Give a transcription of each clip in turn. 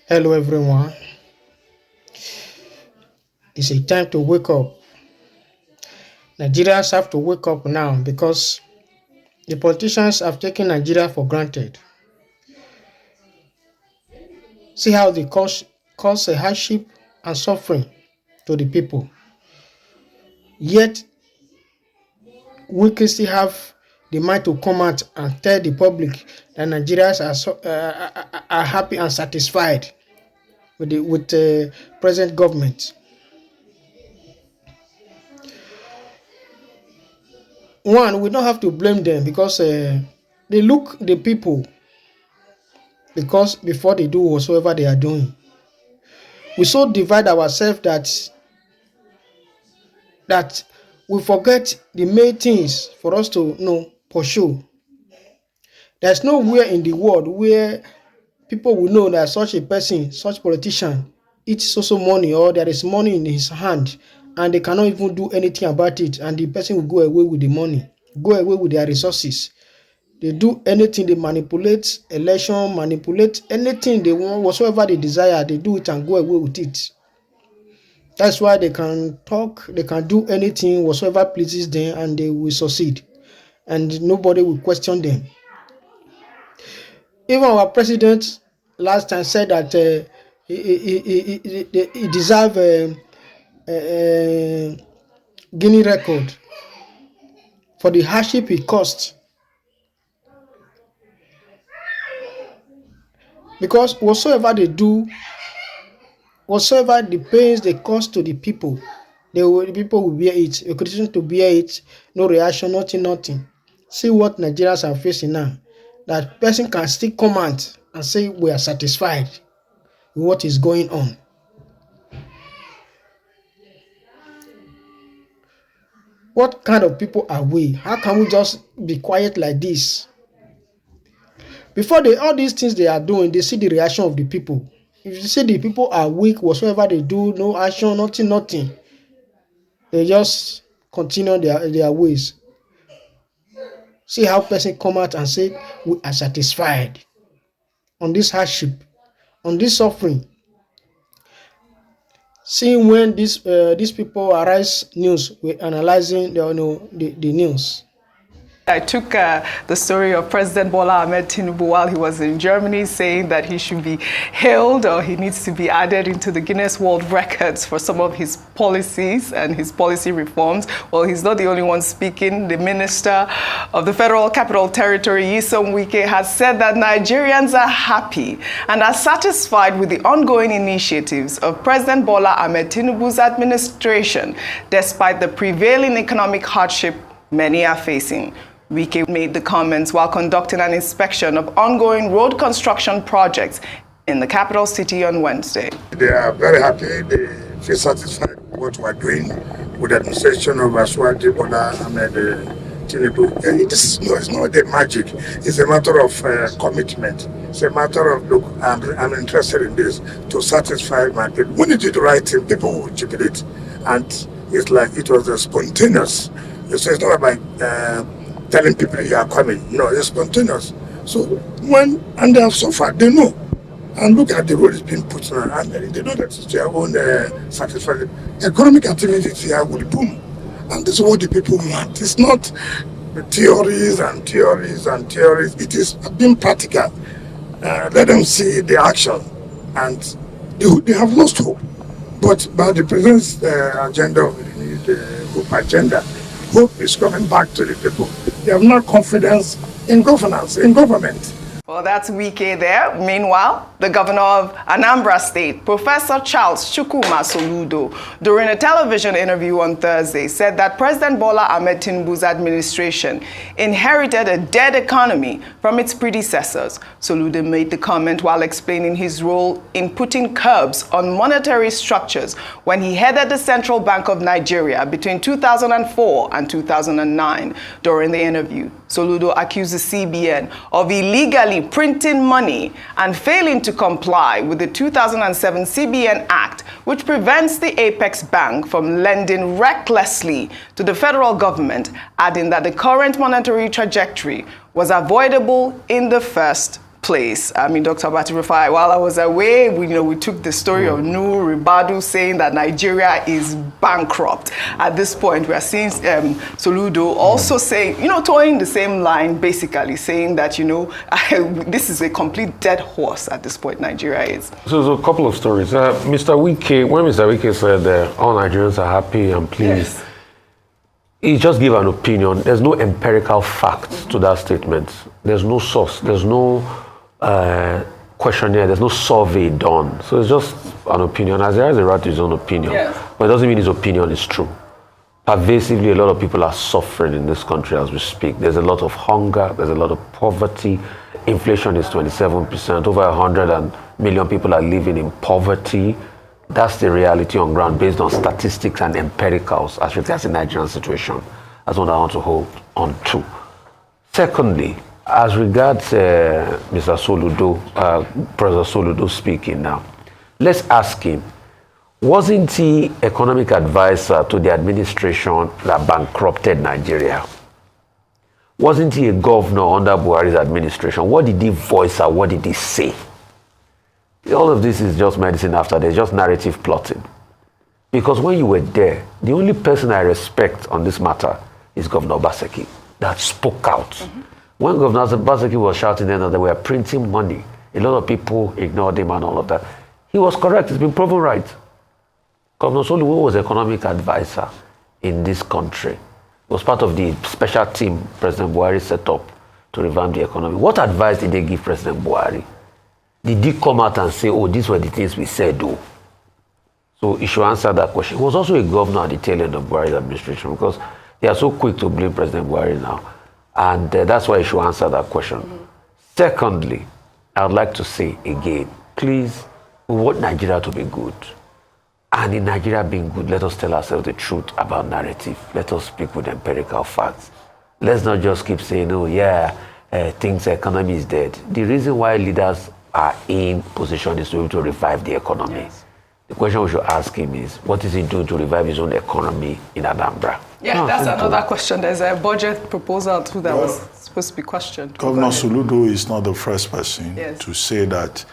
Hello everyone. It's a time to wake up. Nigerians have to wake up now because the politicians have taken Nigeria for granted. See how they cause a hardship and suffering to the people. Yet we can still have the mind to come out and tell the public that Nigerians are happy and satisfied with the present government. One, we don't have to blame them because they look the people because before they do whatsoever they are doing. We so divide ourselves that we forget the main things for us to pursue. There's nowhere in the world where people will know that such a person, such politician, eats so money or there is money in his hand and they cannot even do anything about it and the person will go away with the money, go away with their resources. They do anything, they manipulate election, manipulate anything they want, whatsoever they desire, they do it and go away with it. That's why they can talk, they can do anything whatsoever pleases them and they will succeed. And nobody will question them. Even our president last time said that he deserves a Guinea record for the hardship he caused. Because whatsoever they do, whatsoever the pains they cause to the people, the people will bear it. They continue to bear it. No reaction, nothing. See what Nigerians are facing now. That person can still come out and say we are satisfied with what is going on. What kind of people are we? How can we just be quiet like this? Before all these things they are doing, they see the reaction of the people. If you see the people are weak, whatsoever they do, no action, nothing. They just continue their ways. See how person come out and say we are satisfied on this hardship, on this suffering. Seeing when these people arise news, we're analyzing the news. I took the story of President Bola Ahmed Tinubu while he was in Germany, saying that he should be hailed or he needs to be added into the Guinness World Records for some of his policies and his policy reforms. Well, he's not the only one speaking. The Minister of the Federal Capital Territory, Wike, has said that Nigerians are happy and are satisfied with the ongoing initiatives of President Bola Ahmed Tinubu's administration, despite the prevailing economic hardship many are facing. Wike made the comments while conducting an inspection of ongoing road construction projects in the capital city on Wednesday. They are very happy. They feel satisfied with what we're doing with the administration of Aswati Bola Ahmed Tinubu. It's not the magic. It's a matter of commitment. It's a matter of, look, I'm interested in this to satisfy my people. When you do the right thing, people will jubilate. And it's like it was spontaneous. So it's not about telling people you are coming. No, it's spontaneous. So and they have so far, they know. And look at the road is being put on, and they know that it's their own satisfaction. Economic activities here will boom. And this is what the people want. It's not the theories. It is being practical. Let them see the action. And they have lost hope. But by the president's agenda, the hope agenda, hope is coming back to the people. They have no confidence in governance, in government. Well, that's Wike there. Meanwhile, the governor of Anambra State, Professor Charles Chukwuma Soludo, during a television interview on Thursday, said that President Bola Ahmed Tinubu's administration inherited a dead economy from its predecessors. Soludo made the comment while explaining his role in putting curbs on monetary structures when he headed the Central Bank of Nigeria between 2004 and 2009. During the interview, Soludo accused the CBN of illegally printing money and failing to comply with the 2007 CBN Act, which prevents the Apex Bank from lending recklessly to the federal government, adding that the current monetary trajectory was avoidable in the first place. place. I mean, Dr. Batirufai, while I was away, we took the story of Nuhu Ribadu saying that Nigeria is bankrupt. At this point, we are seeing Soludo also saying, towing the same line, basically saying that, this is a complete dead horse at this point, Nigeria is. So a couple of stories. Mr. Wike, when Mr. Wike said all Nigerians are happy and pleased, Yes. He just gave an opinion. There's no empirical fact to that statement. There's no source. There's no questionnaire. There's no survey done. So it's just an opinion. As he has a right to his own opinion. Yes. But it doesn't mean his opinion is true. Pervasively, a lot of people are suffering in this country as we speak. There's a lot of hunger. There's a lot of poverty. Inflation is 27%. Over 100 million people are living in poverty. That's the reality on ground based on statistics and empiricals as regards the Nigerian situation. That's what I want to hold on to. Secondly, as regards Mr. Soludo, President Soludo speaking now, let's ask him, wasn't he economic advisor to the administration that bankrupted Nigeria? Wasn't he a governor under Buhari's administration? What did he voice out? What did he say? All of this is just medicine after there's just narrative plotting. Because when you were there, the only person I respect on this matter is Governor Obaseki that spoke out. When Governor Obaseki was shouting then that they were printing money, a lot of people ignored him and all of that. He was correct. It's been proven right. Governor Soludo was economic advisor in this country. He was part of the special team President Buhari set up to revamp the economy. What advice did they give President Buhari? Did he come out and say, these were the things we said, though? So he should answer that question. He was also a governor at the tail end of Buhari's administration because they are so quick to blame President Buhari now. And that's why he should answer that question. Secondly, I would like to say again, please, we want Nigeria to be good. And in Nigeria being good, let us tell ourselves the truth about narrative. Let us speak with empirical facts. Let's not just keep saying, economy is dead. The reason why leaders are in position is to be able to revive the economy. Yes. The question we should ask him is, what is he doing to revive his own economy in Anambra? Yeah, that's another question. There's a budget proposal too that was supposed to be questioned. Governor Soludo is not the first person Yes. to say that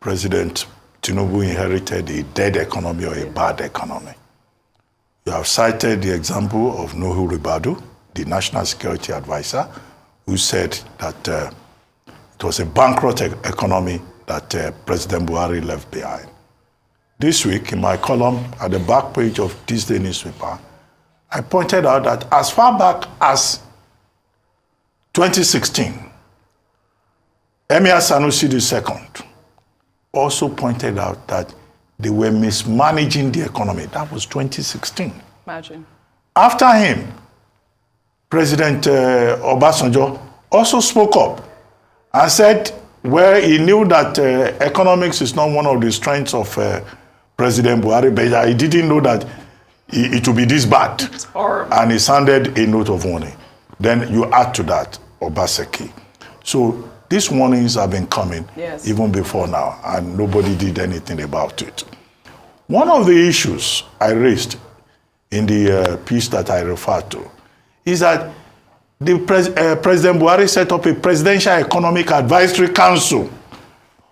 President Tinubu inherited a dead economy or a bad economy. You have cited the example of Nuhu Ribadu, the National Security Advisor, who said that it was a bankrupt economy that President Buhari left behind. This week, in my column at the back page of this day newspaper, I pointed out that as far back as 2016, Emir Sanusi II also pointed out that they were mismanaging the economy. That was 2016. Imagine. After him, President Obasanjo also spoke up and said, where he knew that economics is not one of the strengths of President Buhari, but he didn't know that it would be this bad. It's horrible. And he sounded a note of warning. Then you add to that Obaseki. So these warnings have been coming even before now, and nobody did anything about it. One of the issues I raised in the piece that I referred to is that President Buhari set up a Presidential Economic Advisory Council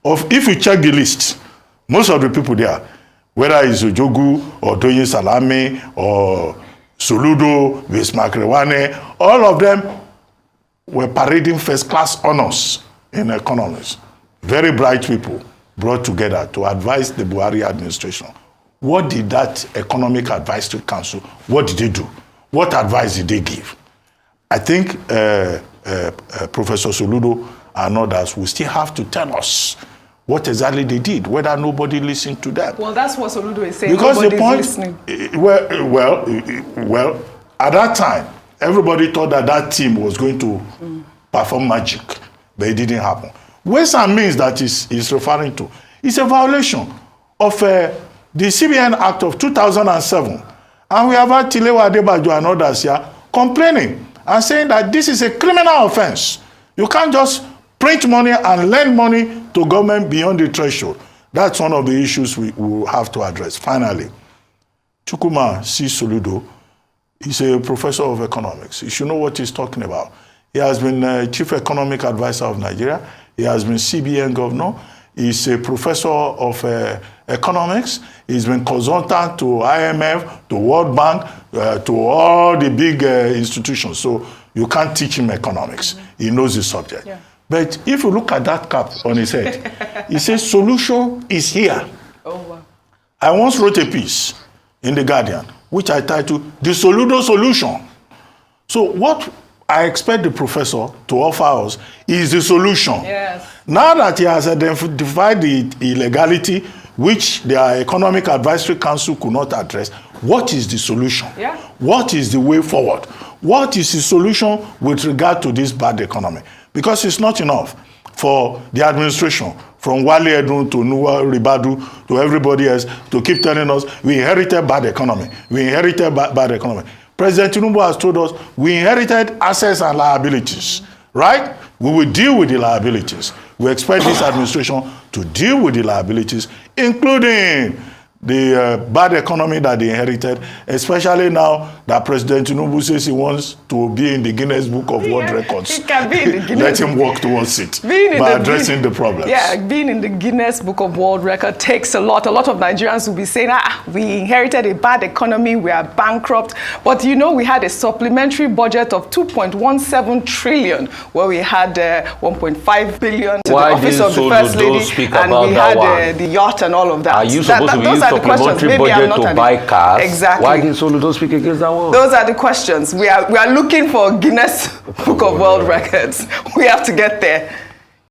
of, if you check the list, most of the people there, whether it's Ojogu or Doyin Salami or Soludo, Bismarck Rewane, all of them were parading first-class honors in economics. Very bright people brought together to advise the Buhari administration. What did that Economic Advisory Council, what did they do? What advice did they give? I think Professor Soludo and others will still have to tell us what exactly they did, whether nobody listened to them. Well, that's what Soludo is saying. Because the point, listening. Well, at that time, everybody thought that that team was going to perform magic, but it didn't happen. Ways and means that is referring to is a violation of the CBN Act of 2007. And we have had Tilewa Adebajo and others here complaining and saying that this is a criminal offense. You can't just print money and lend money to government beyond the threshold. That's one of the issues we will have to address. Finally, Chukwuma C. Soludo is a professor of economics. He should know what he's talking about. He has been Chief Economic Advisor of Nigeria. He has been CBN governor. He's a professor of economics. He's been consultant to IMF, to World Bank, to all the big institutions. So you can't teach him economics. He knows the subject. Yeah. But if you look at that cap on his head, he says solution is here. Oh, wow. I once wrote a piece in The Guardian, which I titled The Soludo Solution. So what I expect the professor to offer us is the solution. Yes. Now that he has identified the illegality, which the Economic Advisory Council could not address, what is the solution? Yeah. What is the way forward? What is the solution with regard to this bad economy? Because it's not enough for the administration, from Wale Edun to Nuwa Ribadu to everybody else, to keep telling us we inherited bad economy. We inherited bad economy. President Tinubu has told us we inherited assets and liabilities, right? We will deal with the liabilities. We expect this administration to deal with the liabilities, including the bad economy that they inherited, especially now that President Tinubu says he wants to be in the Guinness Book of World Records. He can be in the Guinness. Let him work towards it by addressing the problems. Yeah, being in the Guinness Book of World Records takes a lot. A lot of Nigerians will be saying, we inherited a bad economy, we are bankrupt. But you know, we had a supplementary budget of 2.17 trillion, where we had 1.5 billion to Why the office of the First Lady, and we had the yacht and all of that. Are you supposed to be supplementary budget to buy cars? Exactly. Why did Soludo speak against that one? Those are the questions. We are looking for Guinness Book of World Records. We have to get there.